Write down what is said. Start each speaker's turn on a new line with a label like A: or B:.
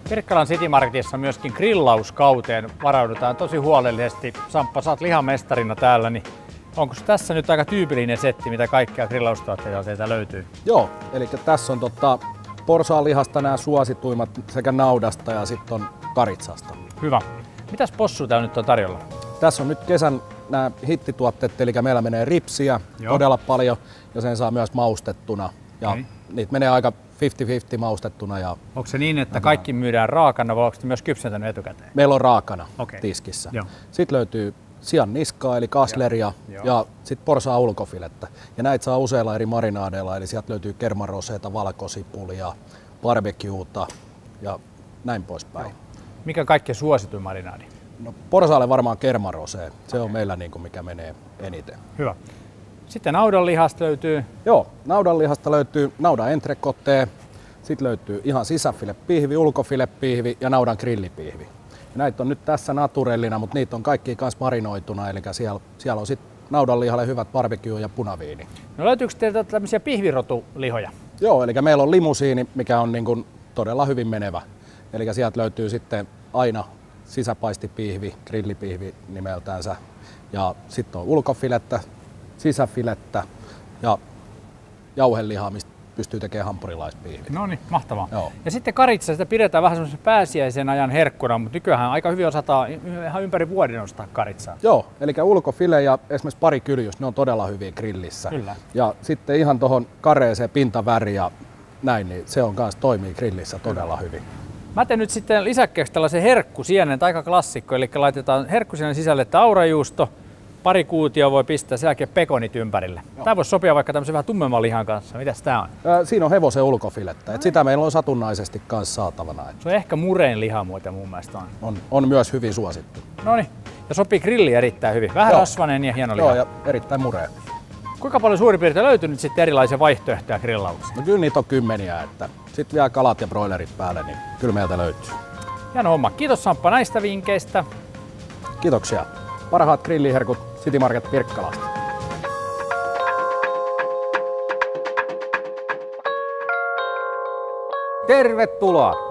A: Pirkkalan City Marketissa myöskin grillauskauteen varaudutaan tosi huolellisesti. Samppa, sä oot lihamestarina täällä, niin onko tässä nyt aika tyypillinen setti, mitä kaikkea grillaustuotteita teiltä löytyy?
B: Joo, eli tässä on porsaanlihasta nämä suosituimmat sekä naudasta ja sitten on karitsasta.
A: Hyvä. Mitäs possua täällä nyt on tarjolla?
B: Tässä on nyt kesän nämä hittituotteet, eli meillä menee ripsiä todella paljon ja sen saa myös maustettuna. Ja niitä menee aika 50-50 maustettuna. Ja
A: onko se niin, että kaikki myydään raakana vai onko se myös kypsentänyt etukäteen?
B: Meillä on raakana tiskissä.
A: Joo.
B: Sitten löytyy sian niskaa eli kasleria ja sitten porsaan ulkofilettä. Ja näitä saa useilla eri marinaadeilla, eli sieltä löytyy kermaroseita, valkosipulia, barbecueta ja näin poispäin.
A: Joo. Mikä on kaikkein suosituin marinaadi?
B: No, porsaalle varmaan kermarosee. Se on meillä niin kuin mikä menee eniten.
A: Hyvä. Sitten naudanlihasta löytyy?
B: Joo, naudanlihasta löytyy naudan entrecôte, sitten löytyy ihan sisäfilepihvi, ulkofilepihvi ja naudan grillipihvi. Ja näitä on nyt tässä naturellina, mutta niitä on kaikki kanssa marinoituna, eli siellä on sitten naudanlihalle hyvät barbecue ja punaviini. No
A: löytyykö teiltä tämmöisiä pihvirotulihoja?
B: Joo, eli meillä on limusiini, mikä on niin kuin todella hyvin menevä. Eli sieltä löytyy sitten aina sisäpaistipihvi, grillipihvi nimeltänsä. Ja sitten on ulkofilettä, sisäfilettä ja jauhelihaa, mistä pystyy tekemään hampurilaispihvi.
A: No niin, mahtavaa.
B: Joo.
A: Ja sitten karitsa, sitä pidetään vähän semmoisen pääsiäisen ajan herkkuna, mutta nykyään aika hyvin osataan ihan ympäri vuoden ostaa karitsaa.
B: Joo, eli ulkofile ja esimerkiksi pari kyljys, ne on todella hyviä grillissä.
A: Kyllä.
B: Ja sitten ihan tuohon kareeseen pintaväri ja näin, niin se on myös toimii grillissä todella hyvin.
A: Mä teen nyt sitten lisäkkeeksi tällaisen herkkusienen, aika klassikko, eli laitetaan herkkusienen sisälle aurajuusto, pari kuutioa voi pistää, sen jälkeen pekonit ympärille. Joo. Tää voisi sopia vaikka tämmöisen vähän tummemman lihan kanssa. Mitäs tää on?
B: Siinä on hevosen ulkofilettä, et sitä meillä on satunnaisesti kanssa saatavana.
A: Se on ehkä mureen liha muuten mun mielestä
B: on myös hyvin suosittu.
A: Noniin, ja sopii grilli erittäin hyvin. Vähän rasvainen ja hieno liha.
B: Joo, ja erittäin mureen.
A: Kuinka paljon suurin piirtein löytyy nyt sitten erilaisia vaihtoehtoja grillaukseen?
B: No kyllä niitä on kymmeniä, että sitten vielä kalat ja broilerit päälle, niin kyllä meiltä löytyy.
A: Hieno homma. Kiitos Samppa näistä vinkkeistä.
B: Kiitoksia. Parhaat grilliherkut City Market Pirkkalasta.
C: Tervetuloa!